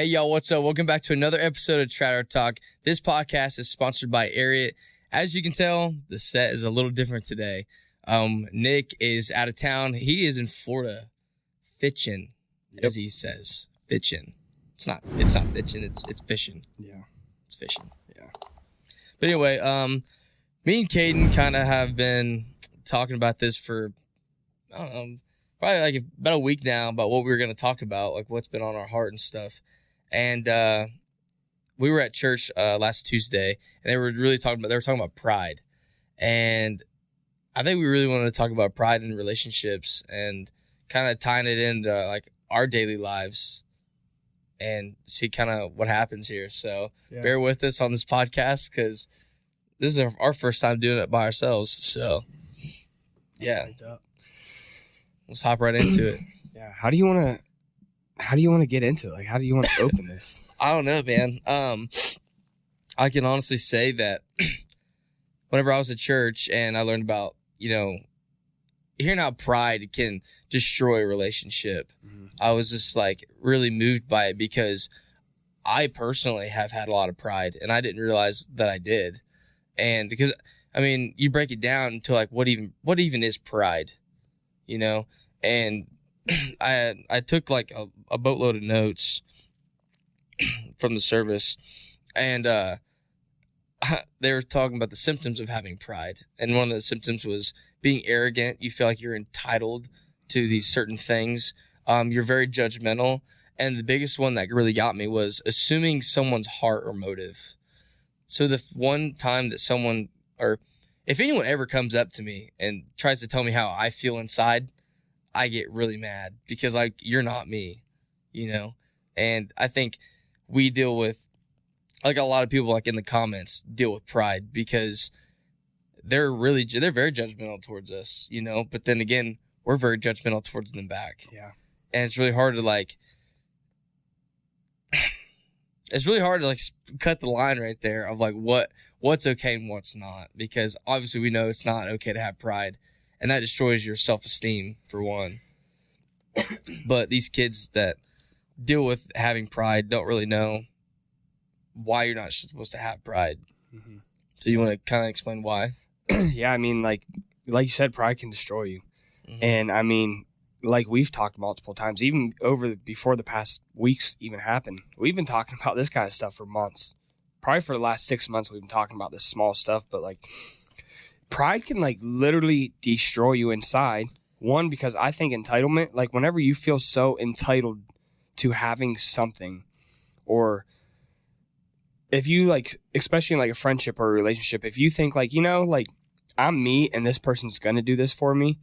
Hey, y'all, what's up? Welcome back to another episode of Tratter Talk. This podcast is sponsored by Ariat. As you can tell, the set is a little different today. Nick is out of town. He is in Florida, fishing, as he says. Fishing. It's not fishing, it's fishing. Yeah. It's fishing. Yeah. But anyway, me and Caden kind of have been talking about this for, I don't know, probably like about a week now, about what we were going to talk about, like what's been on our heart and stuff. And we were at church last Tuesday, and they were talking about pride. And I think we really wanted to talk about pride in relationships and kind of tying it into like our daily lives and see kind of what happens here. So bear with us on this podcast because this is our first time doing it by ourselves. So yeah, let's hop right into it. Yeah. How do you want to get into it? Like, how do you want to open this? I don't know, man. I can honestly say that whenever I was at church and I learned about, hearing how pride can destroy a relationship, I was just like really moved by it because I personally have had a lot of pride and I didn't realize that I did. And because, I mean, you break it down to like what even is pride, and I took like a boatload of notes from the service, and they were talking about the symptoms of having pride. And one of the symptoms was being arrogant. You feel like you're entitled to these certain things. You're very judgmental. And the biggest one that really got me was assuming someone's heart or motive. So the one time that someone, or if anyone ever comes up to me and tries to tell me how I feel inside, I get really mad because like, you're not me, And I think we deal with, like a lot of people like in the comments deal with pride because they're very judgmental towards us, but then again, we're very judgmental towards them back. Yeah. And it's really hard to cut the line right there of like what's okay and what's not, because obviously we know it's not okay to have pride, and that destroys your self-esteem for one. But these kids that deal with having pride don't really know why you're not supposed to have pride. Mm-hmm. So you want to kind of explain why? Yeah, I mean, like you said, pride can destroy you. Mm-hmm. And I mean, like we've talked multiple times, even before the past weeks even happened, we've been talking about this kind of stuff for months. Probably for the last 6 months, we've been talking about this small stuff, but like pride can like literally destroy you inside. One, because I think entitlement, like whenever you feel so entitled to having something, or if you like, especially in like a friendship or a relationship, if you think like, like I'm me and this person's going to do this for me.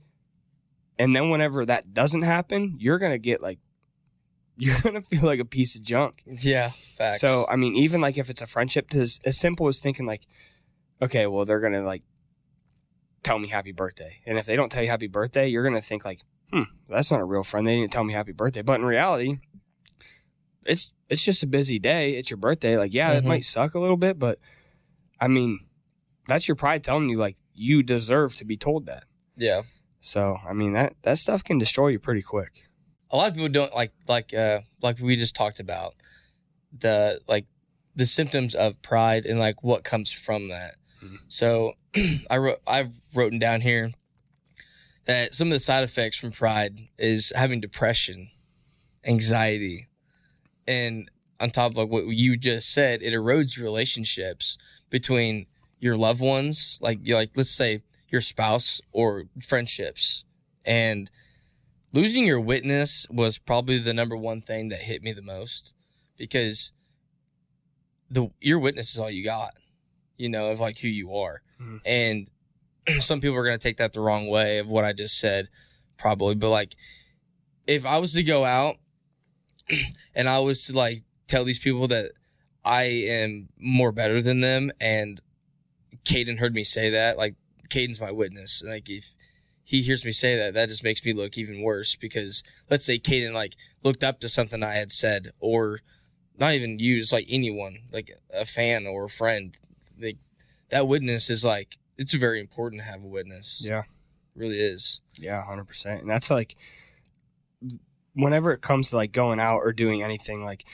And then whenever that doesn't happen, you're going to feel like a piece of junk. Yeah, facts. So, I mean, even like if it's a friendship, as simple as thinking like, okay, well, they're going to like tell me happy birthday. And if they don't tell you happy birthday, you're going to think like, that's not a real friend. They didn't tell me happy birthday. But in reality, it's just a busy day. It's your birthday. Like, yeah, it might suck a little bit, but I mean, that's your pride telling you like you deserve to be told that. Yeah. So, I mean, that stuff can destroy you pretty quick. A lot of people don't like we just talked about the symptoms of pride and like what comes from that. Mm-hmm. So I've written down here that some of the side effects from pride is having depression, anxiety, and on top of like what you just said, it erodes relationships between your loved ones, like let's say your spouse or friendships. And losing your witness was probably the number one thing that hit me the most, because your witness is all you got, of like who you are. Mm-hmm. And some people are going to take that the wrong way of what I just said, probably. But like, if I was to go out and I was to like tell these people that I am more better than them, and Caden heard me say that, like Caden's my witness. Like if he hears me say that, that just makes me look even worse, because let's say Caden like looked up to something I had said, or not even you, just like anyone, like a fan or a friend, like that witness is like, it's very important to have a witness. Yeah. It really is. Yeah, 100%. And that's like, whenever it comes to like going out or doing anything, like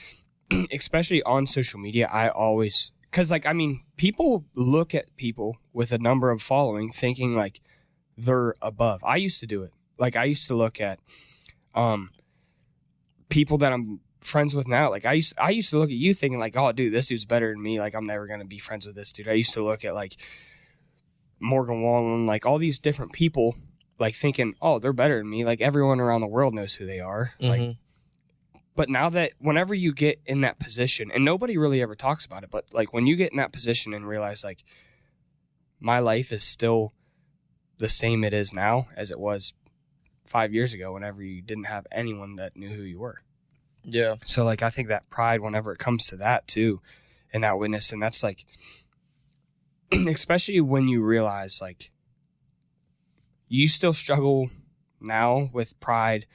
especially on social media, I always, because like, I mean, people look at people with a number of following thinking like they're above. I used to do it. Like I used to look at people that I'm friends with now. Like I used to look at you thinking like, oh dude, this dude's better than me. Like I'm never going to be friends with this dude. I used to look at like Morgan Wallen, like all these different people, like thinking, oh, they're better than me. Like everyone around the world knows who they are. Like, but now that whenever you get in that position, and nobody really ever talks about it, but like when you get in that position and realize like my life is still the same it is now as it was 5 years ago, whenever you didn't have anyone that knew who you were. Yeah. So like I think that pride, whenever it comes to that too, and that witness, and that's like, especially when you realize like you still struggle now with pride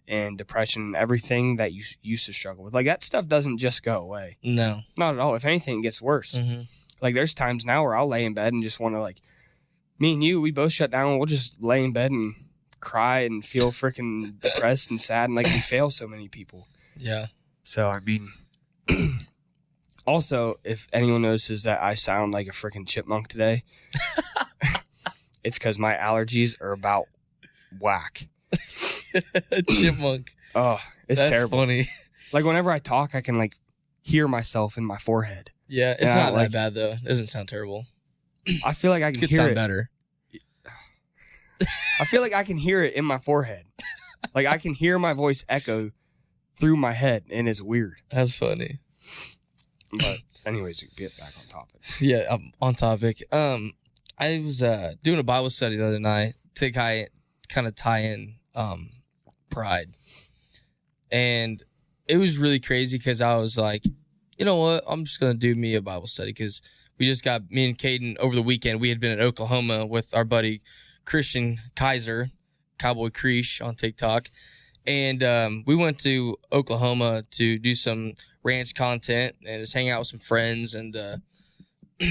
and depression and everything that you used to struggle with. Like that stuff doesn't just go away. No. Not at all. If anything, it gets worse. Like there's times now where I'll lay in bed and just want to like, me and you, we both shut down. We'll just lay in bed and cry and feel freaking depressed and sad. And like we fail so many people. Yeah. So, I mean, also, if anyone notices that I sound like a freaking chipmunk today, it's because my allergies are about whack. Chipmunk. Oh, it's That's terrible. Funny. Like whenever I talk, I can like hear myself in my forehead. Yeah, it's And not like, that bad though. It doesn't sound terrible. I feel like I can Could hear sound it. better. I feel like I can hear it in my forehead. Like I can hear my voice echo through my head, and it's weird. That's funny. But anyways, get back on topic. Yeah, on topic. I was doing a Bible study the other night to kind of tie in pride, and it was really crazy because I was like, you know what, I'm just gonna do me a Bible study because me and Caden over the weekend, we had been in Oklahoma with our buddy Christian Kaiser, Cowboy Creesh on TikTok. And we went to Oklahoma to do some ranch content and just hang out with some friends and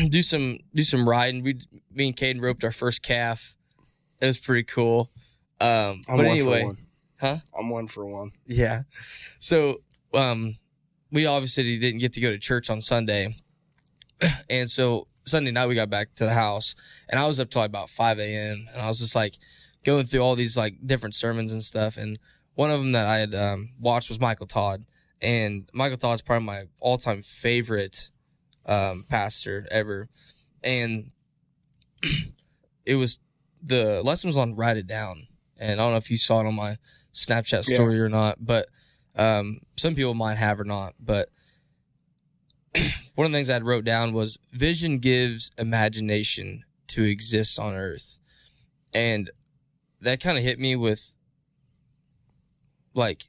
do some riding. Me and Caden roped our first calf. It was pretty cool. But anyway, huh? I'm 1 for 1. Yeah. So we obviously didn't get to go to church on Sunday, and so Sunday night we got back to the house, and I was up till about 5 a.m. and I was just like going through all these like different sermons and stuff, and one of them that I had watched was Michael Todd, and Michael Todd's probably my all-time favorite pastor ever. And it was, the lesson was on Write It Down, and I don't know if you saw it on my Snapchat story or not, but some people might have or not. But one of the things I wrote down was vision gives imagination to exist on earth, and that kind of hit me with like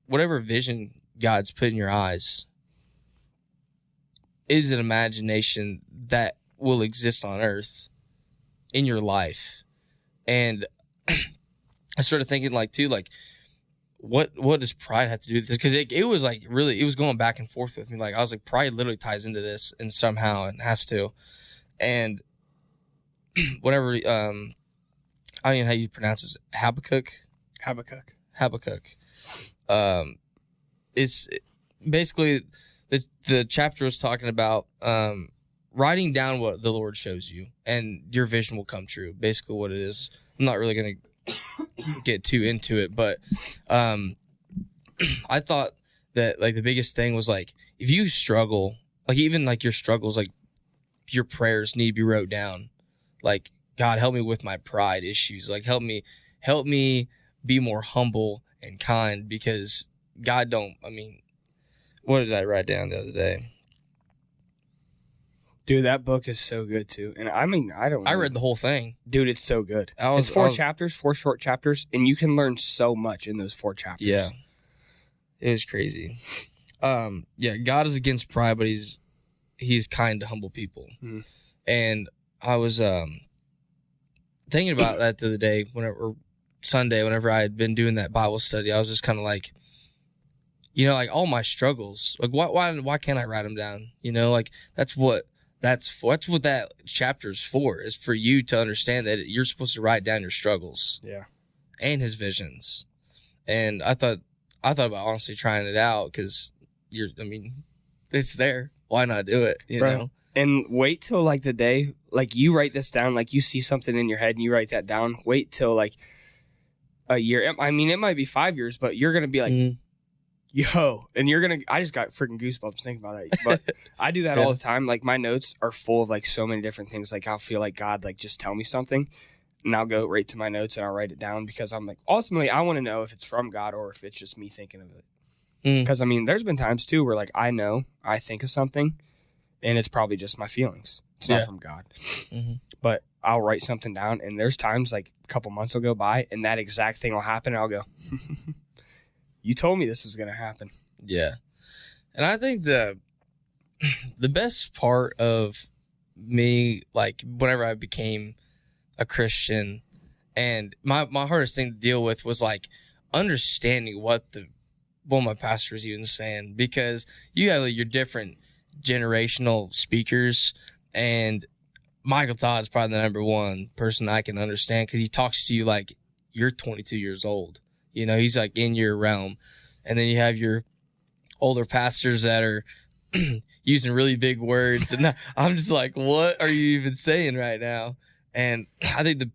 whatever vision God's put in your eyes is an imagination that will exist on earth in your life. And I started thinking like too, like what does pride have to do with this? Because it was like really, it was going back and forth with me. Like I was like, pride literally ties into this, and somehow it has to. And whatever, I don't even know how you pronounce this, Habakkuk. It's basically the chapter was talking about writing down what the Lord shows you, and your vision will come true. Basically, what it is. I'm not really gonna get too into it, but I thought that like the biggest thing was like if you struggle, like even like your struggles, like your prayers need to be wrote down. Like, God, help me with my pride issues. Like help me be more humble and kind, because God what did I write down the other day? Dude, that book is so good too. And I read the whole thing. Dude, it's so good. It's 4 chapters, 4 short chapters, and you can learn so much in those 4 chapters. Yeah. It was crazy. Yeah, God is against pride, but he's kind to humble people. Mm-hmm. And I was thinking about that the other day, Sunday, whenever I had been doing that Bible study. I was just kind of like, like all my struggles, like why can't I write them down? Like that's what that chapter is for, is for you to understand that you're supposed to write down your struggles. Yeah. And his visions. And I thought about honestly trying it out, because it's there. Why not do it? You Bro, know? And wait till like the day, like you write this down, like you see something in your head and you write that down. Wait till like a year. I mean, it might be 5 years, but you're going to be like, yo, and I just got freaking goosebumps thinking about that. But I do that all the time. Like my notes are full of like so many different things. Like I'll feel like God, like just tell me something. And I'll go right to my notes and I'll write it down because I'm like, ultimately, I want to know if it's from God or if it's just me thinking of it. Because, I mean, there's been times, too, where, like, I know I think of something, and it's probably just my feelings. It's not from God. But I'll write something down, and there's times, like, a couple months will go by, and that exact thing will happen, and I'll go, you told me this was going to happen. Yeah. And I think the best part of me, like, whenever I became a Christian, and my hardest thing to deal with was, like, understanding what my pastor was even saying, because you have your different generational speakers, and Michael Todd is probably the number one person I can understand because he talks to you like you're 22 years old. You know, he's like in your realm. And then you have your older pastors that are using really big words, and I'm just like, what are you even saying right now? And I think the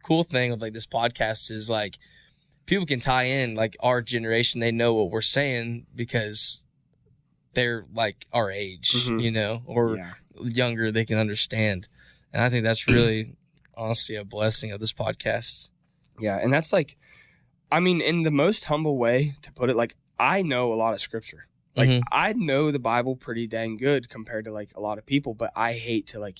cool thing with like this podcast is like, people can tie in, like our generation, they know what we're saying because they're like our age, you know, or younger, they can understand. And I think that's really, honestly, a blessing of this podcast. Yeah, and that's like, I mean, in the most humble way to put it, like, I know a lot of scripture. Like, I know the Bible pretty dang good compared to, like, a lot of people, but I hate to, like,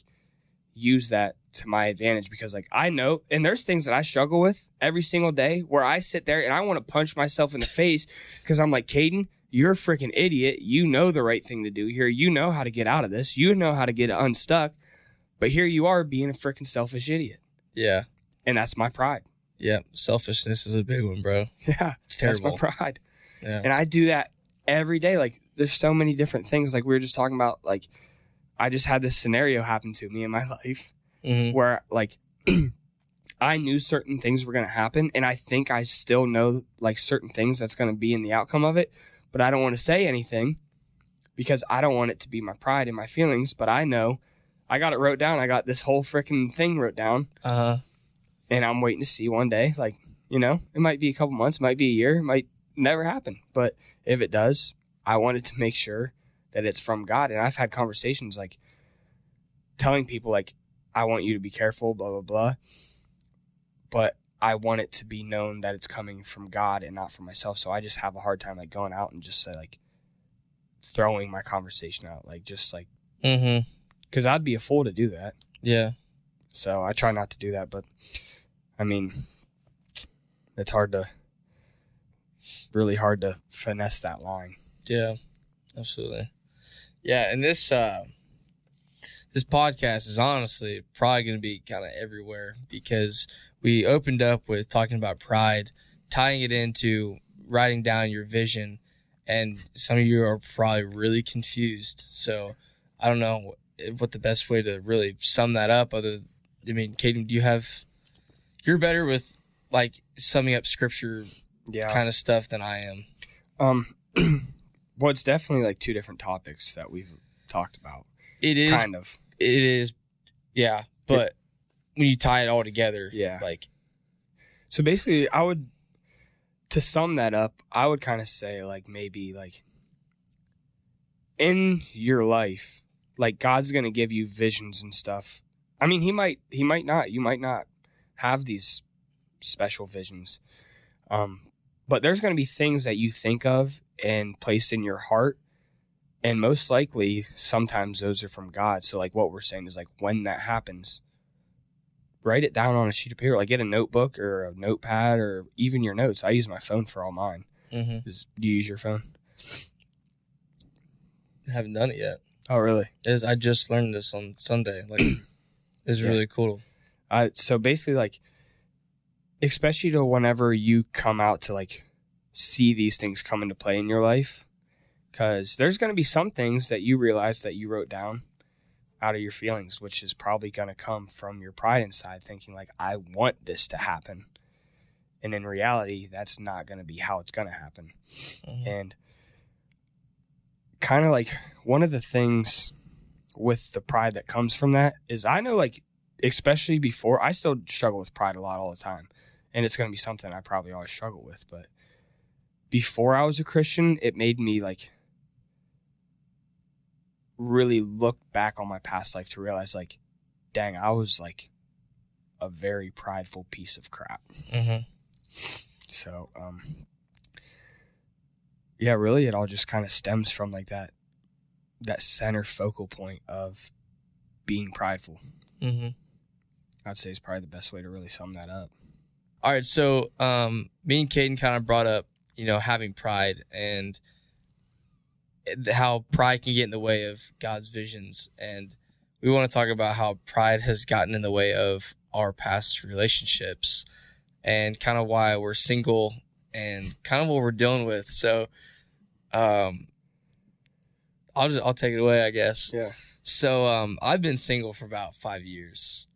use that to my advantage because like I know, and there's things that I struggle with every single day where I sit there and I want to punch myself in the face because I'm like, Caden, you're a freaking idiot. You know the right thing to do here. You know how to get out of this. You know how to get unstuck. But here you are being a freaking selfish idiot. Yeah. And that's my pride. Yeah. Selfishness is a big one, bro. Yeah. It's terrible. That's my pride. Yeah. And I do that every day. Like there's so many different things. Like we were just talking about, like I just had this scenario happen to me in my life where like I knew certain things were going to happen, and I think I still know like certain things that's going to be in the outcome of it, but I don't want to say anything because I don't want it to be my pride and my feelings. But I know I got it wrote down. I got this whole freaking thing wrote down, and I'm waiting to see one day. Like, you know, it might be a couple months, might be a year, it might never happen. But if it does, I wanted to make sure that it's from God. And I've had conversations like telling people like, I want you to be careful, blah, blah, blah. But I want it to be known that it's coming from God and not from myself. So I just have a hard time like going out and just say like throwing my conversation out, like just like, because I'd be a fool to do that. Yeah. So I try not to do that. But I mean, it's really hard to finesse that line. Yeah, absolutely. Yeah, and this podcast is honestly probably going to be kind of everywhere because we opened up with talking about pride, tying it into writing down your vision, and some of you are probably really confused. So I don't know what the best way to really sum that up. Caden, you're better with like summing up scripture kind of stuff than I am. Well, it's definitely like two different topics that we've talked about. It is kind of. It is, yeah. But when you tie it all together, like. So basically, to sum that up, I would kind of say like maybe like in your life, like God's gonna give you visions and stuff. I mean, he might not. You might not have these special visions, but there's gonna be things that you think of and place in your heart. And most likely, sometimes those are from God. So, like, what we're saying is, like, when that happens, write it down on a sheet of paper. Like, get a notebook or a notepad or even your notes. I use my phone for all mine. Do you use your phone? I haven't done it yet. Oh, really? I just learned this on Sunday. Like, it's really cool. So, basically, like, especially to whenever you come out to, like, see these things come into play in your life, because there's going to be some things that you realize that you wrote down out of your feelings, which is probably going to come from your pride inside, thinking like, I want this to happen. And in reality, that's not going to be how it's going to happen. And kind of like one of the things with the pride that comes from that is I know, like, especially before, I still struggle with pride a lot all the time. And it's going to be something I probably always struggle with. But before I was a Christian, it made me, like, really look back on my past life to realize, like, dang, I was, like, a very prideful piece of crap. Mm-hmm. So, yeah, really, it all just kind of stems from, like, that center focal point of being prideful. Mm-hmm. I'd say is probably the best way to really sum that up. All right, so me and Caden kind of brought up, having pride and how pride can get in the way of God's visions. And we want to talk about how pride has gotten in the way of our past relationships and kind of why we're single and kind of what we're dealing with. So I'll take it away, I guess. Yeah. So I've been single for about 5 years.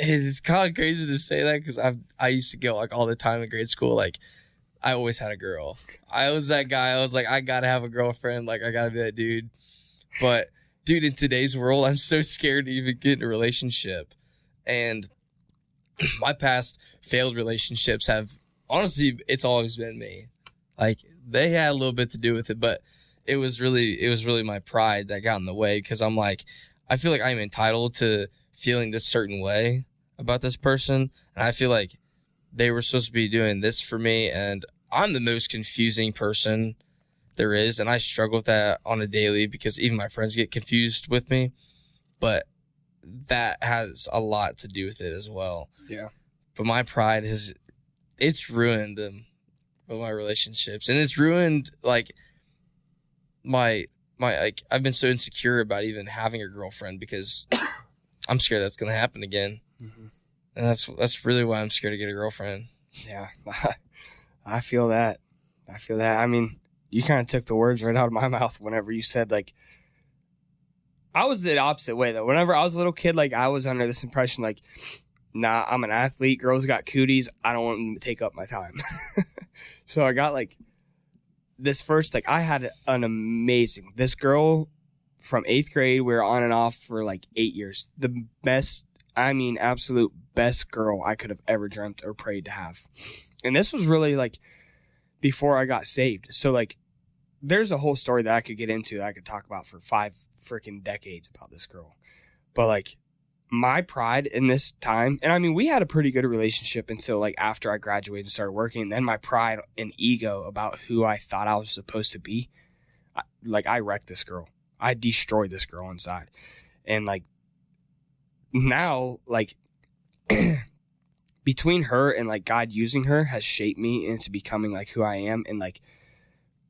It's kind of crazy to say that because I used to go like all the time in grade school. Like I always had a girl. I was that guy. I was like, I gotta have a girlfriend. Like I gotta be that dude. But dude, in today's world, I'm so scared to even get in a relationship. And my past failed relationships have honestly, it's always been me. Like they had a little bit to do with it, but it was really my pride that got in the way because I'm like, I feel like I'm entitled to feeling this certain way about this person. And I feel like they were supposed to be doing this for me. And I'm the most confusing person there is. And I struggle with that on a daily because even my friends get confused with me. But that has a lot to do with it as well. Yeah. But my pride it's ruined my relationships. And it's ruined like my like I've been so insecure about even having a girlfriend because I'm scared that's gonna happen again. Mm-hmm. And that's really why I'm scared to get a girlfriend. Yeah. I feel that. I mean, you kind of took the words right out of my mouth whenever you said, like, I was the opposite way, though. Whenever I was a little kid, like, I was under this impression, like, nah, I'm an athlete. Girls got cooties. I don't want them to take up my time. So I got, like, this first, like, I had this girl from 8th grade. We were on and off for, like, 8 years. The best, absolute best girl I could have ever dreamt or prayed to have. And this was really, like, before I got saved. So, like, there's a whole story that I could get into that I could talk about for 5 freaking decades about this girl. But, like, my pride in this time, and we had a pretty good relationship until, like, after I graduated and started working. And then my pride and ego about who I thought I was supposed to be, I wrecked this girl. I destroyed this girl inside. And, like, now, like, between her and, like, God using her has shaped me into becoming, like, who I am and, like,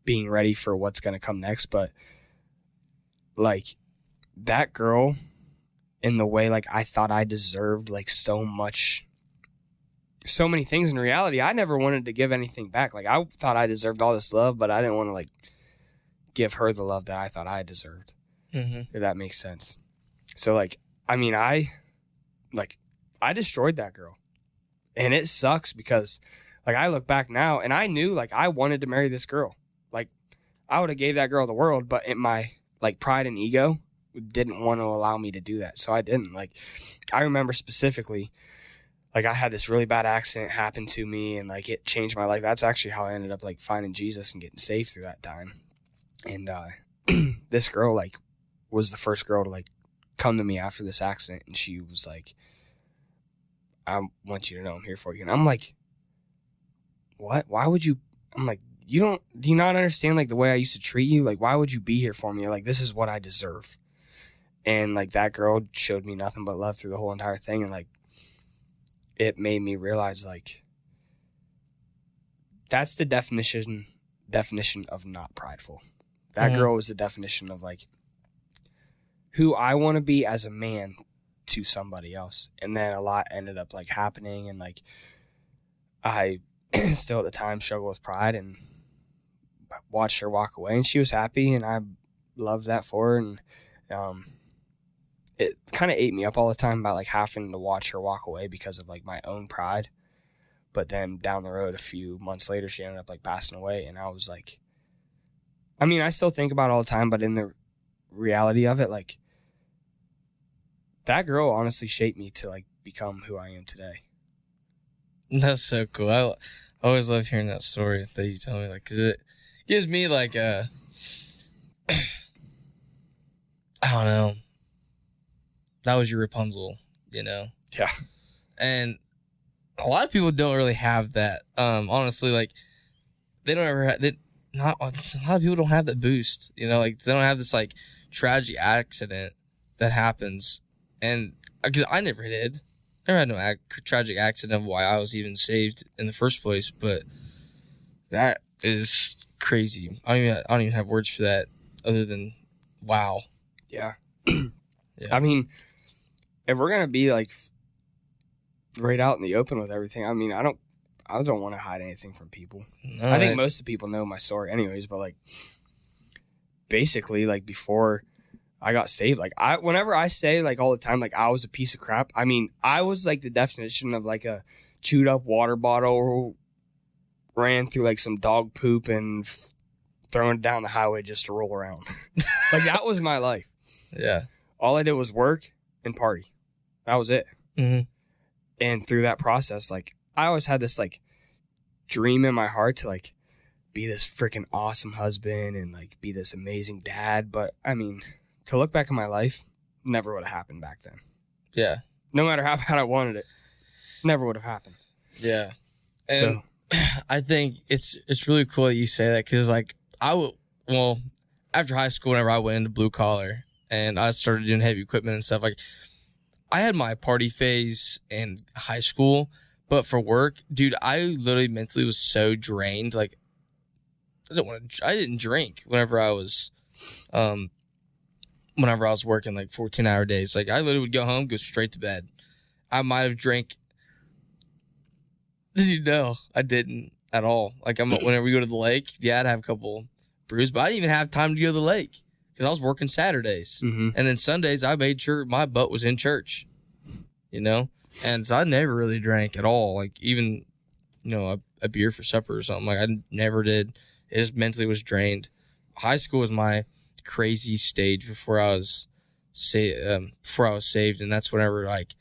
being ready for what's going to come next. But, like, that girl, in the way, like, I thought I deserved, like, so many things. In reality, I never wanted to give anything back. Like, I thought I deserved all this love, but I didn't want to, like, give her the love that I thought I deserved. Mm-hmm. If that makes sense. So, like, I destroyed that girl. And it sucks because, like, I look back now and I knew, like, I wanted to marry this girl. Like, I would have gave that girl the world, but in my, like, pride and ego didn't want to allow me to do that. So I didn't. Like, I remember specifically, like, I had this really bad accident happen to me and, like, it changed my life. That's actually how I ended up, like, finding Jesus and getting saved through that time. And this girl, like, was the first girl to, like, come to me after this accident. And she was like, I want you to know I'm here for you. And I'm like, what? Why would you? I'm like, do you not understand, like, the way I used to treat you? Like, why would you be here for me? Like, this is what I deserve. And, like, that girl showed me nothing but love through the whole entire thing. And, like, it made me realize, like, that's the definition of not prideful. That girl was the definition of, like, who I want to be as a man to somebody else. And then a lot ended up, like, happening. And, like, I still at the time struggled with pride and watched her walk away. And she was happy. And I loved that for her. And it kind of ate me up all the time about, like, having to watch her walk away because of, like, my own pride. But then down the road, a few months later, she ended up, like, passing away. And I was like, I mean, I still think about it all the time, but in the reality of it, like, that girl honestly shaped me to, like, become who I am today. That's so cool. I always love hearing that story that you tell me, like, because it gives me, like, I don't know. That was your Rapunzel, you know? Yeah. And a lot of people don't really have that. Honestly, like, they don't ever have, a lot of people don't have that boost, you know? Like, they don't have this, like, tragic accident that happens. And, because I never did. Never had no tragic accident of why I was even saved in the first place, but that is crazy. I don't even have words for that other than wow. Yeah. Yeah. I mean, if we're gonna be like right out in the open with everything, I mean, I don't want to hide anything from people. No, I think most of the people know my story anyways, but like basically like before I got saved, like whenever I say like all the time, like I was a piece of crap, I mean, I was like the definition of like a chewed up water bottle, ran through like some dog poop and thrown it down the highway just to roll around. Like that was my life. Yeah. All I did was work and party. That was it. Mm-hmm. And through that process, like I always had this like dream in my heart to like be this freaking awesome husband and like be this amazing dad. But I mean, to look back in my life, never would have happened back then. Yeah. No matter how bad I wanted it, never would have happened. Yeah. And So I think it's really cool that you say that because like after high school, whenever I went into blue collar and I started doing heavy equipment and stuff, like I had my party phase in high school, but for work, dude, I literally mentally was so drained. Like I didn't drink whenever I was working like 14-hour days. Like I literally would go home, go straight to bed. I might have drank. Did you know I didn't at all? Like whenever we go to the lake, yeah, I'd have a couple brews, but I didn't even have time to go to the lake because I was working Saturdays. mm-hmm. And then Sundays, I made sure my butt was in church, you know? And so I never really drank at all. Like even, you know, a beer for supper or something. Like I never did. It just mentally was drained. High school was my crazy stage before I was saved. And that's whenever like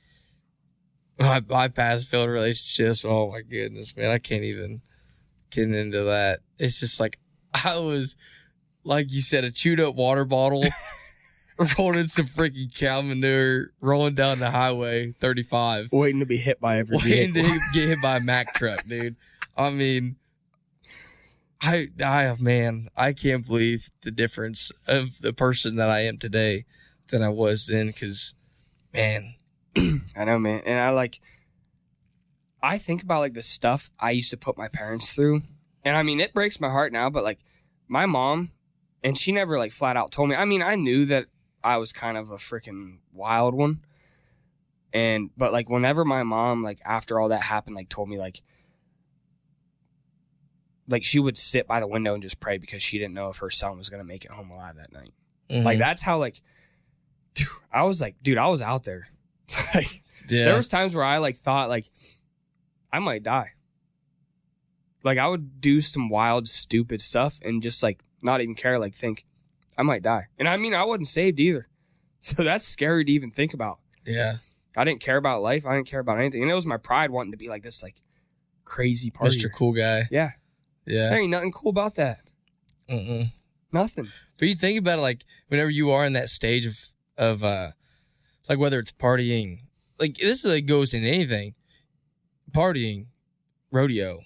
my past failed relationships. Oh my goodness, man. I can't even get into that. It's just like, I was, like you said, a chewed up water bottle, rolling some freaking cow manure, rolling down the highway 35. Waiting to be hit by every Waiting vehicle. to get hit by a Mack truck, dude. I mean, I can't believe the difference of the person that I am today than I was then because, man. I know, man. And I think about like the stuff I used to put my parents through. And I mean, it breaks my heart now, but like my mom, and she never like flat out told me. I mean, I knew that I was kind of a freaking wild one. But like whenever my mom, like after all that happened, like told me like she would sit by the window and just pray because she didn't know if her son was going to make it home alive that night. Mm-hmm. Like that's how like, I was like, dude, I was out there. Like, yeah. There was times where I like thought like I might die. Like I would do some wild, stupid stuff and just like not even care, like think I might die. And I mean, I wasn't saved either. So that's scary to even think about. Yeah. I didn't care about life. I didn't care about anything. And it was my pride wanting to be like this like crazy partier. Mr. Cool Guy. Yeah. Yeah. There ain't nothing cool about that. Mm-mm. Nothing. But you think about it, like whenever you are in that stage of like whether it's partying, like this like goes in anything, partying, rodeo,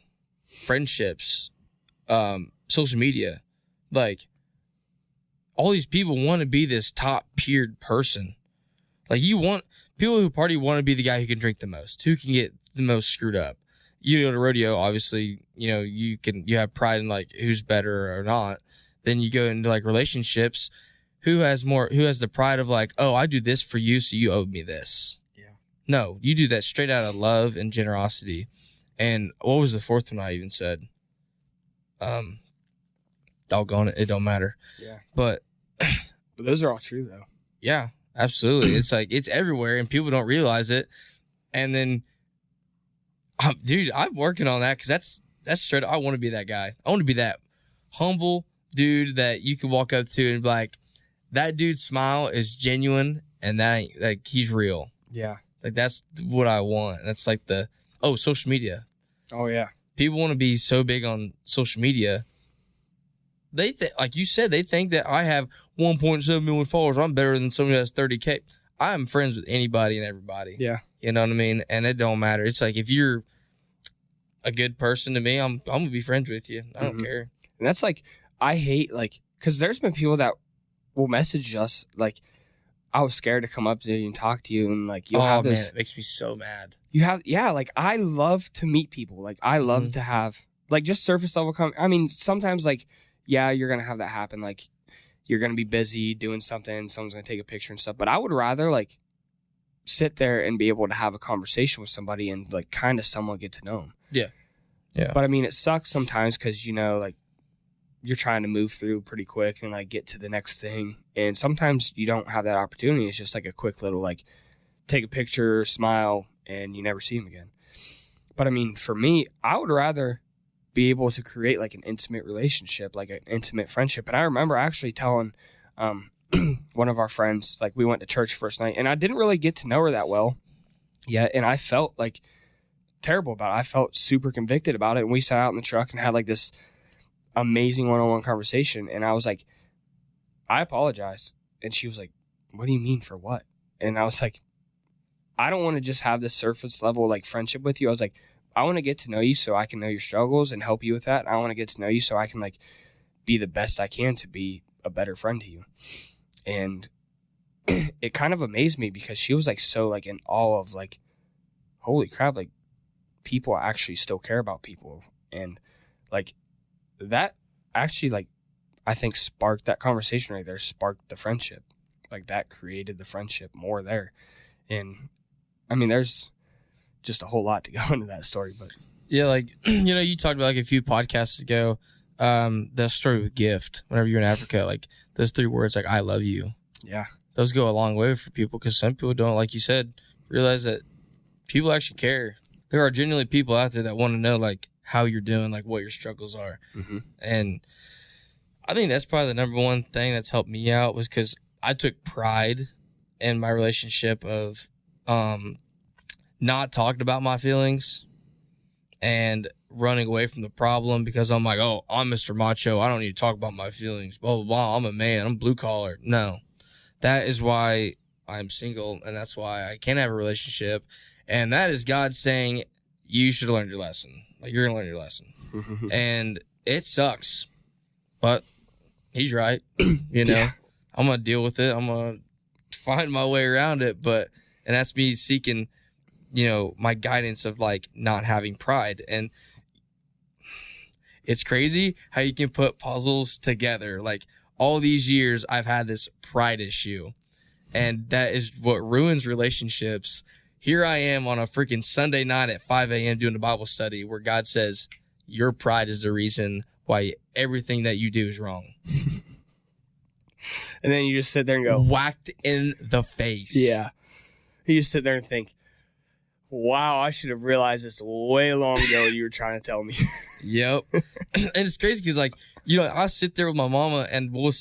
friendships, social media, like all these people want to be this top-tiered person. Like people who party want to be the guy who can drink the most, who can get the most screwed up. You go to rodeo, obviously, you know, you have pride in like who's better or not. Then you go into like relationships, who has the pride of like, oh, I do this for you, so you owe me this. Yeah. No, you do that straight out of love and generosity. And what was the fourth one I even said? Doggone it, it don't matter. Yeah. But those are all true though. Yeah, absolutely. It's like it's everywhere and people don't realize it. And then dude, I'm working on that because that's straight. I want to be that guy. I want to be that humble, dude that you can walk up to and be like, that dude's smile is genuine and that ain't, like, he's real. Yeah. Like, that's what I want. That's like social media. Oh, yeah. People want to be so big on social media. They like you said, they think that I have 1.7 million followers. I'm better than somebody that has 30K. I'm friends with anybody and everybody. Yeah. You know what I mean? And it don't matter. It's like, if you're a good person to me, I'm going to be friends with you. I don't care. And that's like, I hate, like, because there's been people that will message us, like, I was scared to come up to you and talk to you, and like you'll have this. Man, it makes me so mad. You have, yeah, like I love to meet people. Like I love to have like just surface level I mean, sometimes like, yeah, you're gonna have that happen. Like you're gonna be busy doing something, and someone's gonna take a picture and stuff. But I would rather like sit there and be able to have a conversation with somebody and like kind of somewhat get to know them. Yeah, yeah. But I mean, it sucks sometimes because like you're trying to move through pretty quick and like get to the next thing. And sometimes you don't have that opportunity. It's just like a quick little, like take a picture, smile, and you never see him again. But I mean, for me, I would rather be able to create like an intimate relationship, like an intimate friendship. And I remember actually telling one of our friends, like we went to church first night and I didn't really get to know her that well yet. And I felt like terrible about it. I felt super convicted about it. And we sat out in the truck and had like this amazing one-on-one conversation, and I was like, I apologize. And she was like, what do you mean, for what? And I was like, I don't want to just have this surface level like friendship with you. I was like, I want to get to know you so I can know your struggles and help you with that. I want to get to know you so I can like be the best I can to be a better friend to you. And it kind of amazed me because she was like so like in awe of like, holy crap, like people actually still care about people. And like that actually, like, I think sparked that conversation right there, sparked the friendship. Like, that created the friendship more there. And, I mean, there's just a whole lot to go into that story. But yeah, like, you talked about, like, a few podcasts ago, the story with gift. Whenever you're in Africa, like, those 3 words, like, I love you. Yeah. Those go a long way for people because some people don't, like you said, realize that people actually care. There are genuinely people out there that want to know, like, how you're doing, like what your struggles are. And I think that's probably the number one thing that's helped me out was because I took pride in my relationship of not talking about my feelings and running away from the problem because I'm like, oh, I'm Mr. Macho. I don't need to talk about my feelings. Blah, blah, blah. I'm a man. I'm blue collar. No, that is why I'm single. And that's why I can't have a relationship. And that is God saying, you should have learned your lesson. Like, you're going to learn your lesson. And it sucks, but he's right. Yeah. I'm going to deal with it. I'm going to find my way around it. And that's me seeking, my guidance of like not having pride. And it's crazy how you can put puzzles together. Like all these years I've had this pride issue, and that is what ruins relationships. Here I am on a freaking Sunday night at 5 a.m. doing a Bible study where God says, your pride is the reason why everything that you do is wrong. And then you just sit there and go, whacked in the face. Yeah. You just sit there and think, wow, I should have realized this way long ago. You were trying to tell me. Yep. And it's crazy because, like, I sit there with my mama and we'll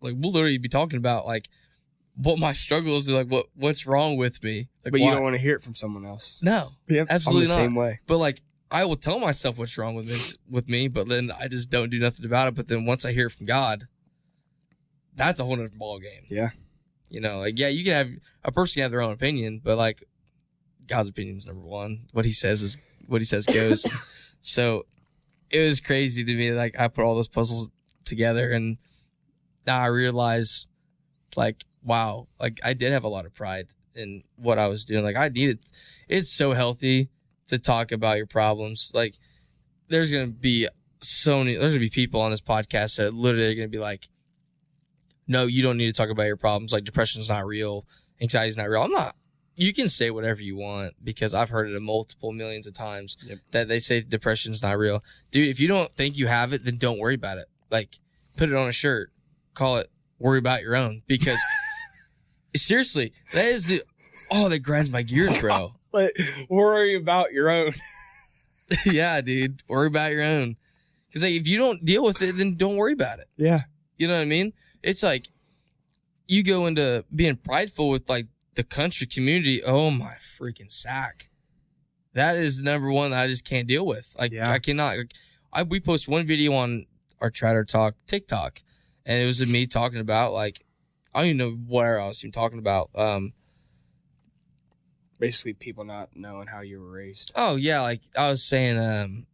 literally be talking about, like, what my struggles are, like, what's wrong with me. Like, but you don't want to hear it from someone else. No. Yep. Absolutely not. I'm the same way. But, like, I will tell myself what's wrong with me, but then I just don't do nothing about it. But then once I hear it from God, that's a whole other ball game. Yeah. Like, yeah, you can have a person can have their own opinion, but like God's opinion is number one. What he says goes. So it was crazy to me. Like, I put all those puzzles together and now I realized, like, wow, like I did have a lot of pride in what I was doing. Like, it's so healthy to talk about your problems. Like, there's going to be people on this podcast that literally are going to be like, no, you don't need to talk about your problems. Like, depression's not real. Anxiety's not real. I'm not. You can say whatever you want because I've heard it multiple millions of times that they say depression's not real. Dude, if you don't think you have it, then don't worry about it. Like, put it on a shirt. Call it worry about your own. Because seriously, that is that grinds my gears, bro. Worry about your own. Yeah, dude. Worry about your own. Because like, if you don't deal with it, then don't worry about it. Yeah. You know what I mean? It's like you go into being prideful with like the country community. Oh my freaking sack. That is number one that I just can't deal with. Like I cannot. We post one video on our Tratter Talk TikTok, and it was me talking about like I don't even know what I was even talking about. Basically, people not knowing how you were raised. Oh yeah, like I was saying,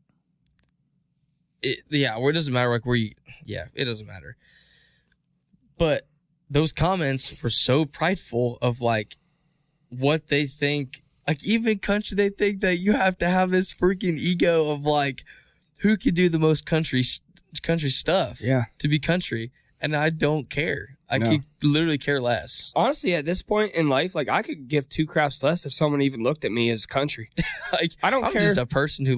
where it doesn't matter like where you. Yeah, it doesn't matter. But those comments were so prideful of like what they think. Like even country, they think that you have to have this freaking ego of like who can do the most country stuff. Yeah. To be country, and I don't care. I could literally care less. Honestly, at this point in life, like I could give two craps less if someone even looked at me as country. Like I don't I'm care. Just a person who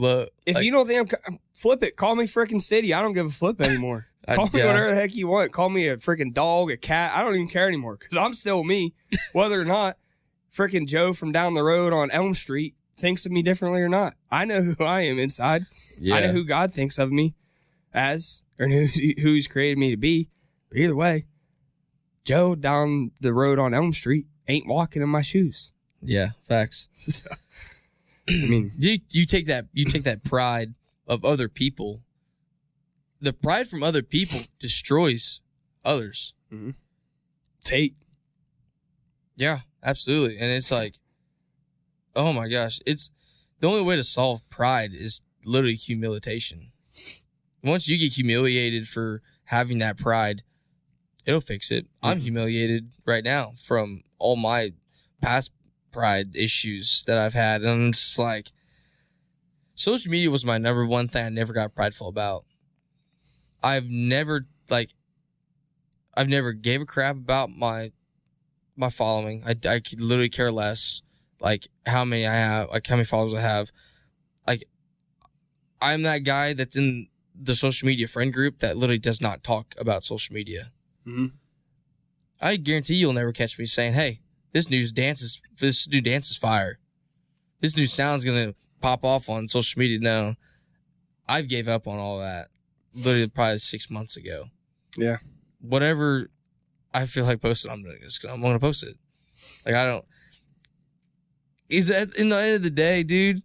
If like, you don't think I'm flip it, call me freaking city. I don't give a flip anymore. Call me whatever the heck you want. Call me a freaking dog, a cat. I don't even care anymore because I'm still me, whether or not freaking Joe from down the road on Elm Street thinks of me differently or not. I know who I am inside. Yeah. I know who God thinks of me as, or who He's created me to be. But either way, Joe down the road on Elm Street ain't walking in my shoes. Yeah, facts. So, I mean, you take that pride of other people. The pride from other people destroys others. Mm-hmm. Tate. Yeah, absolutely. And it's like, oh my gosh, it's the only way to solve pride is literally humiliation. Once you get humiliated for having that pride, it'll fix it. Mm-hmm. I'm humiliated right now from all my past pride issues that I've had. And I'm just like, social media was my number one thing I never got prideful about. I've never gave a crap about my following. I could literally care less, like how many I have, like how many followers I have. Like I'm that guy that's in the social media friend group that literally does not talk about social media. Mm-hmm. I guarantee you'll never catch me saying, "Hey, this new dance is fire. This new sound's gonna pop off on social media." No, I've gave up on all that. Literally, probably 6 months ago. Yeah. Whatever I feel like posting, I'm gonna post it. Like I don't. Is that in the end of the day, dude?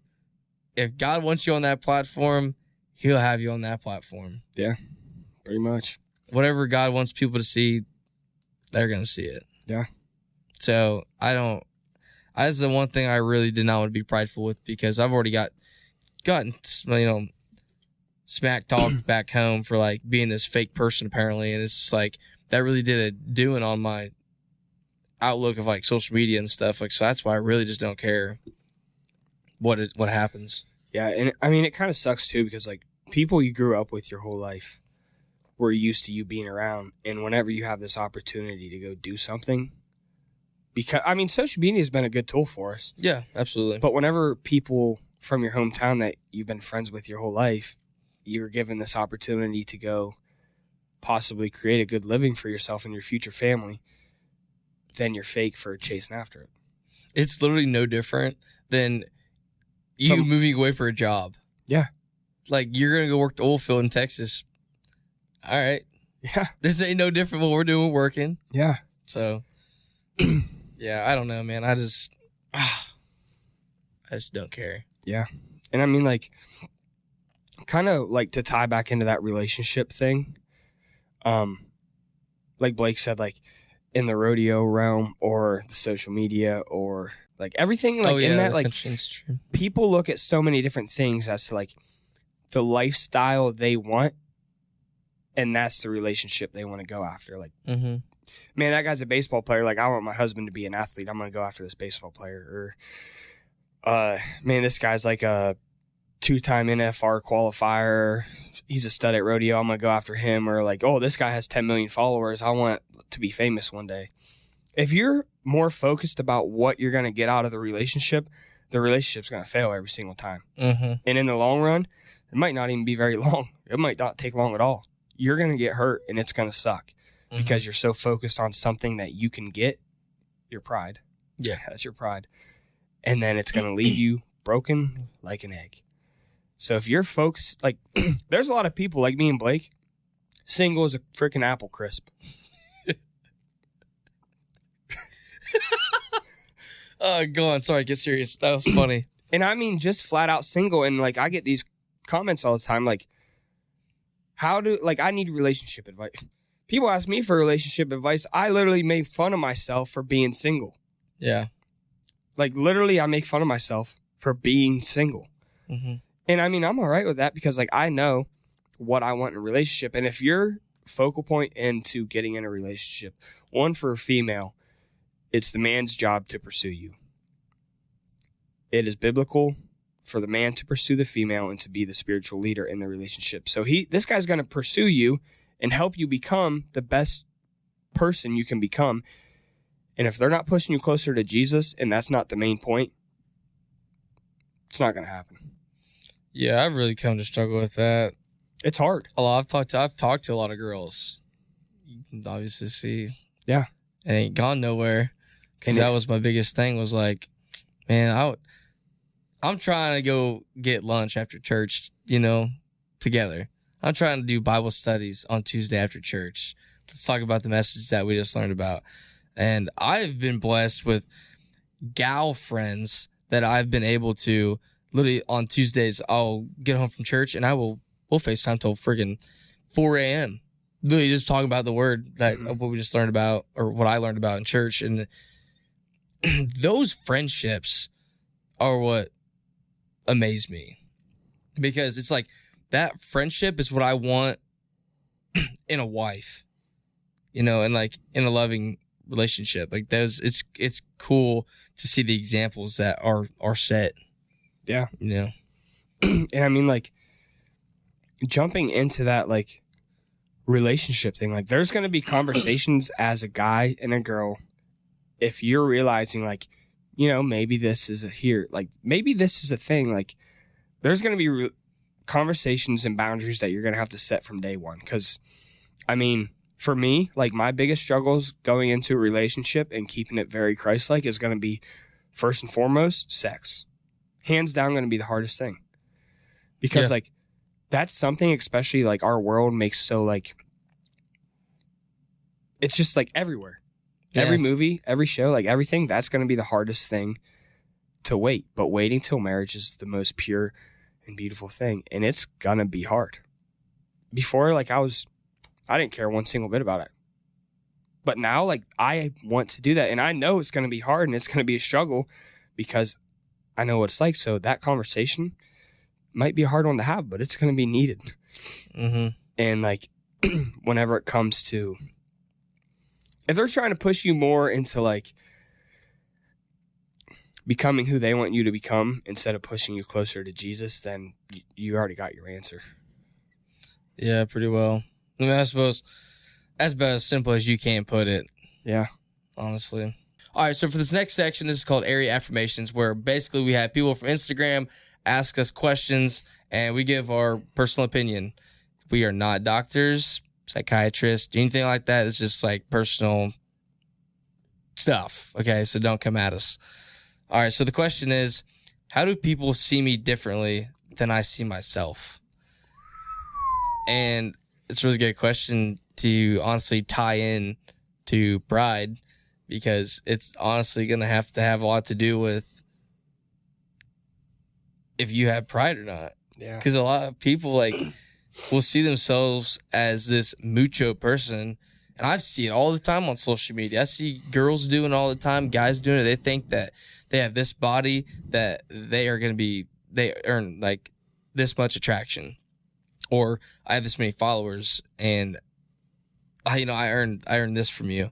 If God wants you on that platform, He'll have you on that platform. Yeah, pretty much. Whatever God wants people to see, they're gonna see it. Yeah. So that's the one thing I really did not want to be prideful with because I've already gotten smack talk back home for like being this fake person apparently, and it's like that really did a doing on my outlook of like social media and stuff. Like so that's why I really just don't care what happens. Yeah, and I mean it kind of sucks too because like people you grew up with your whole life were used to you being around, and whenever you have this opportunity to go do something, because I mean social media has been a good tool for us. Yeah, absolutely. But whenever people from your hometown that you've been friends with your whole life, you're given this opportunity to go possibly create a good living for yourself and your future family, then you're fake for chasing after it. It's literally no different than you moving away for a job. Yeah. Like, you're going to go work the oil field in Texas. All right. Yeah. This ain't no different what we're doing working. Yeah. So, yeah, I don't know, man. I just don't care. Yeah. And I mean, like, kind of like to tie back into that relationship thing, like Blake said, like in the rodeo realm or the social media or like everything like in that, like people look at so many different things as to like the lifestyle they want, and that's the relationship they want to go after. Like, man, that guy's a baseball player. Like, I want my husband to be an athlete. I'm going to go after this baseball player. Or, man, this guy's like a 2-time NFR qualifier. He's a stud at rodeo. I'm going to go after him. Or like, oh, this guy has 10 million followers. I want to be famous one day. If you're more focused about what you're going to get out of the relationship's going to fail every single time. And in the long run, it might not even be very long. It might not take long at all. You're going to get hurt and it's going to suck because you're so focused on something that you can get, your pride. Yeah. That's your pride. And then it's going to leave you broken like an egg. So if you're focused, like, there's a lot of people like me and Blake, single as a freaking apple crisp. Go on. Sorry, get serious. That was funny. And I mean, just flat out single. And like, I get these comments all the time, like, I need relationship advice. People ask me for relationship advice. I literally made fun of myself for being single. Yeah. Like, literally, I make fun of myself for being single. Mm-hmm. And I mean, I'm all right with that because, like, I know what I want in a relationship. And if your focal point into getting in a relationship, one, for a female, it's the man's job to pursue you. It is biblical for the man to pursue the female and to be the spiritual leader in the relationship. So this guy's going to pursue you and help you become the best person you can become. And if they're not pushing you closer to Jesus and that's not the main point, it's not going to happen. Yeah, I've really come to struggle with that. It's hard. I've talked to a lot of girls. You can obviously see. Yeah. It ain't gone nowhere. Because that was my biggest thing, was like, man, I'm trying to go get lunch after church, together. I'm trying to do Bible studies on Tuesday after church. Let's talk about the message that we just learned about. And I've been blessed with gal friends that I've been able to, literally on Tuesdays, I'll get home from church and we'll FaceTime till friggin' 4 a.m. Literally just talking about the word that what we just learned about, or what I learned about in church. And those friendships are what amaze me, because it's like that friendship is what I want in a wife, and like in a loving relationship. Like it's cool to see the examples that are set. Yeah. And I mean, like, jumping into that, like, relationship thing, like, there's going to be conversations as a guy and a girl, if you're realizing, like, maybe this is maybe this is a thing, like, there's going to be conversations and boundaries that you're going to have to set from day one. Because, I mean, for me, like, my biggest struggles going into a relationship and keeping it very Christ-like is going to be, first and foremost, sex. Hands down going to be the hardest thing. Because, like, that's something, especially, like, our world makes so, like, it's just, like, everywhere. Yes. Every movie, every show, like, everything, that's going to be the hardest thing to wait. But waiting till marriage is the most pure and beautiful thing. And it's going to be hard. Before, like, I didn't care one single bit about it. But now, like, I want to do that. And I know it's going to be hard and it's going to be a struggle because I know what it's like. So that conversation might be a hard one to have, but it's going to be needed. Mm-hmm. And, like, whenever it comes to, if they're trying to push you more into, like, becoming who they want you to become instead of pushing you closer to Jesus, then you already got your answer. Yeah, pretty well. I mean, I suppose that's about as simple as you can put it. Yeah. Honestly. All right, so for this next section, this is called Area Affirmations, where basically we have people from Instagram ask us questions and we give our personal opinion. We are not doctors, psychiatrists, anything like that. It's just like personal stuff. Okay, so don't come at us. All right, so the question is, how do people see me differently than I see myself? And it's a really good question to honestly tie in to pride, because it's honestly going to have a lot to do with if you have pride or not. Yeah. Because a lot of people, like, will see themselves as this macho person. And I see it all the time on social media. I see girls doing it all the time, guys doing it. They think that they have this body, that they earn, like, this much attraction. Or I have this many followers and I earn this from you.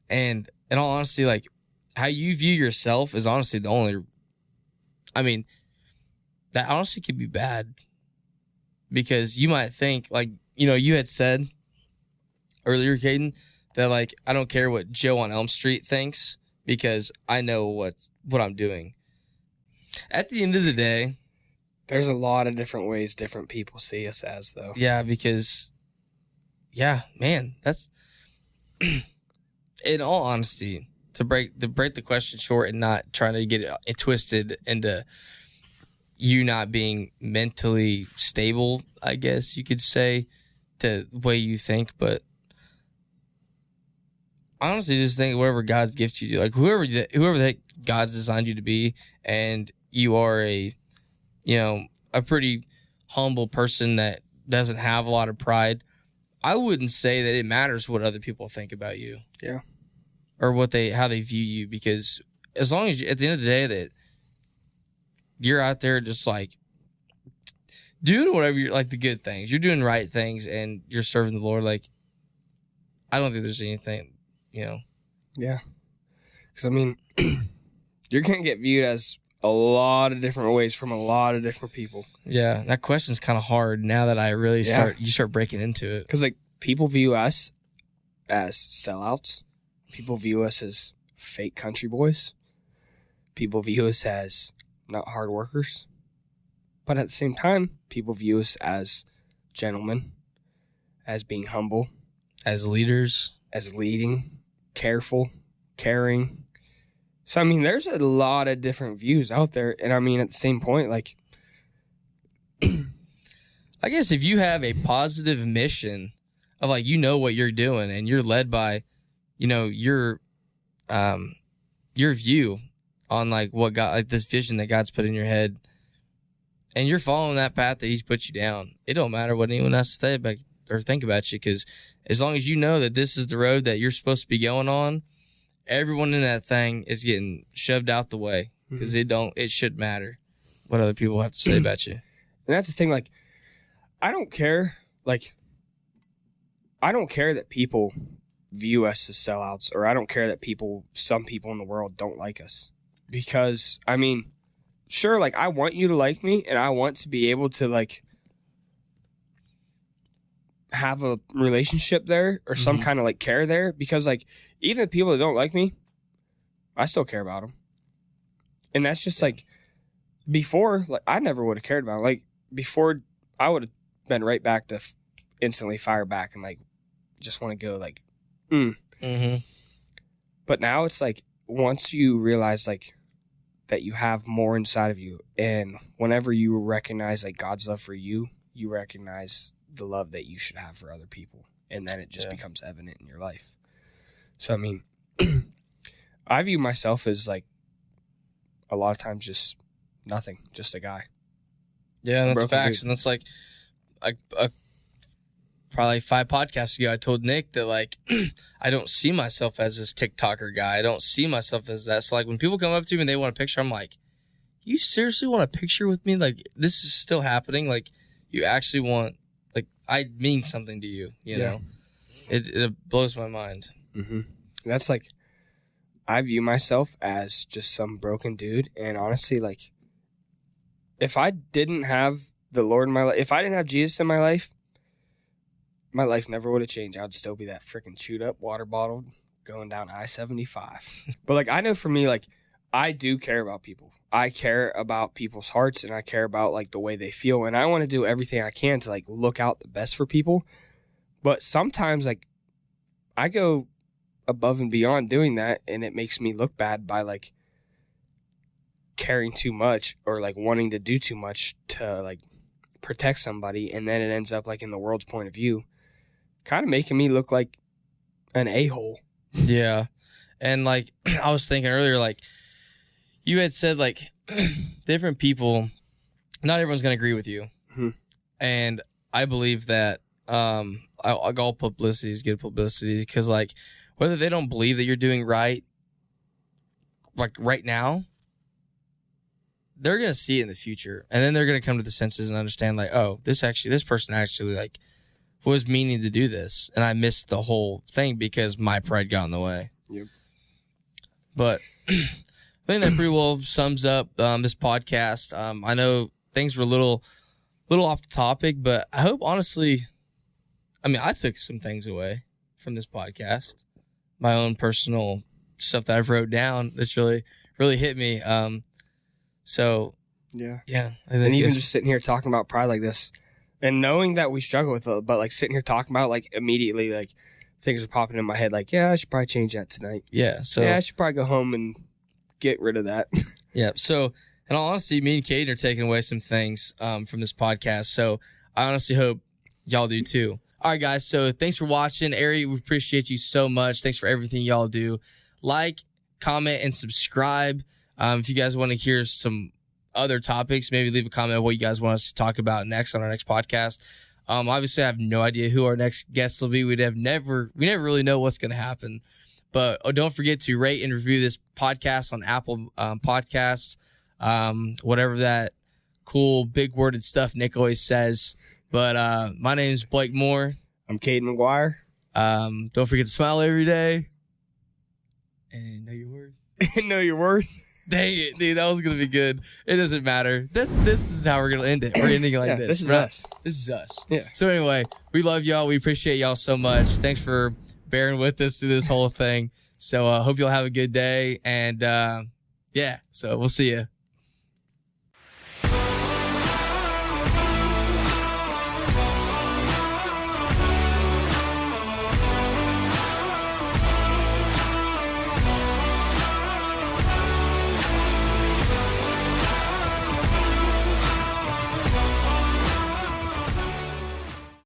And in all honesty, like, how you view yourself is honestly the only, I mean, that honestly could be bad, because you might think, like, you had said earlier, Caden, that, like, I don't care what Joe on Elm Street thinks because I know what I'm doing. At the end of the day, there's a lot of different ways different people see us as, though. Yeah, because, yeah, man, that's, in all honesty, to break the question short and not trying to get it twisted into, you not being mentally stable, I guess you could say, to the way you think. But honestly, just think whatever God's gift you do, like whoever the heck God's designed you to be, and you are a pretty humble person that doesn't have a lot of pride. I wouldn't say that it matters what other people think about you. Yeah. Or how they view you, because as long as at the end of the day that you're out there just like doing whatever you're like, the good things, you're doing right things, and you're serving the Lord. Like, I don't think there's anything, Yeah. Because I mean, you're gonna get viewed as a lot of different ways from a lot of different people. Yeah, that question's kind of hard now that I really start breaking into it. Because like people view us as sellouts. People view us as fake country boys. People view us as not hard workers. But at the same time, people view us as gentlemen, as being humble, as leaders, as leading, careful, caring. So, I mean, there's a lot of different views out there. And I mean, at the same point, like, I guess if you have a positive mission of like, what you're doing, and you're led by, your view on like what God, like this vision that God's put in your head, and you're following that path that He's put you down, it don't matter what anyone else say about or think about you, because as long as you know that this is the road that you're supposed to be going on, everyone in that thing is getting shoved out the way, because it should matter what other people have to say about you. And that's the thing, like, I don't care that people view us as sellouts, or I don't care that some people in the world don't like us. Because, I mean, sure, like, I want you to like me, and I want to be able to, like, have a relationship there, or some kind of, like, care there. Because, like, even the people that don't like me, I still care about them. And that's just, like, before, like, I never would have cared about them. Like, before, I would have been right back to instantly fire back and, like, just want to go, like, But now it's, like, once you realize, like, that you have more inside of you, and whenever you recognize, like, God's love for you, you recognize the love that you should have for other people, and then it just becomes evident in your life. So, I mean, I view myself as, like, a lot of times just nothing, just a guy. Yeah, that's facts. And that's like probably 5 podcasts ago, I told Nick that, like, I don't see myself as this TikToker guy. I don't see myself as that. So, like, when people come up to me and they want a picture, I'm like, you seriously want a picture with me? Like, this is still happening? Like, you actually want, like, I mean something to you, you know? It blows my mind. That's, like, I view myself as just some broken dude. And honestly, like, if I didn't have the Lord in my life, if I didn't have Jesus in my life never would have changed. I would still be that freaking chewed up water bottle going down I-75. But, like, I know for me, like, I do care about people. I care about people's hearts, and I care about, like, the way they feel. And I want to do everything I can to, like, look out the best for people. But sometimes, like, I go above and beyond doing that, and it makes me look bad by, like, caring too much, or, like, wanting to do too much to, like, protect somebody. And then it ends up, like, in the world's point of view, kind of making me look like an a-hole. Yeah. And, like, I was thinking earlier, like, you had said, like, different people, not everyone's going to agree with you. And I believe that all publicity is good publicity, because, like, whether they don't believe that you're doing right, like, right now, they're going to see it in the future. And then they're going to come to the senses and understand, like, oh, this person actually, like, was meaning to do this, and I missed the whole thing because my pride got in the way. Yep. But I think that pretty well sums up this podcast. I know things were a little off topic, but I hope, honestly, I mean, I took some things away from this podcast, my own personal stuff that I've wrote down that's really hit me. So yeah. And even just sitting here talking about pride like this, and knowing that we struggle with it, but, like, sitting here talking about it, like, immediately, like, things are popping in my head, like, yeah, I should probably change that tonight. Yeah. So yeah, I should probably go home and get rid of that. Yeah. So And honestly, me and Caden are taking away some things from this podcast. So I honestly hope y'all do too. All right, guys. So thanks for watching. Ari, we appreciate you so much. Thanks for everything y'all do. Like, comment, and subscribe. If you guys want to hear some other topics, maybe leave a comment of what you guys want us to talk about next on our next podcast. Obviously, I have no idea who our next guests will be. We never really know what's going to happen. But don't forget to rate and review this podcast on Apple Podcasts, whatever that cool big worded stuff Nick always says. But my name's Blake Moore. I'm Caden McGuire. Don't forget to smile every day. And know your worth. Know your worth. Dang it, dude. That was going to be good. It doesn't matter. This is how we're going to end it. We're ending it like this. This is us. This is us. Yeah. So anyway, we love y'all. We appreciate y'all so much. Thanks for bearing with us through this whole thing. So hope y'all have a good day. And yeah, so we'll see you.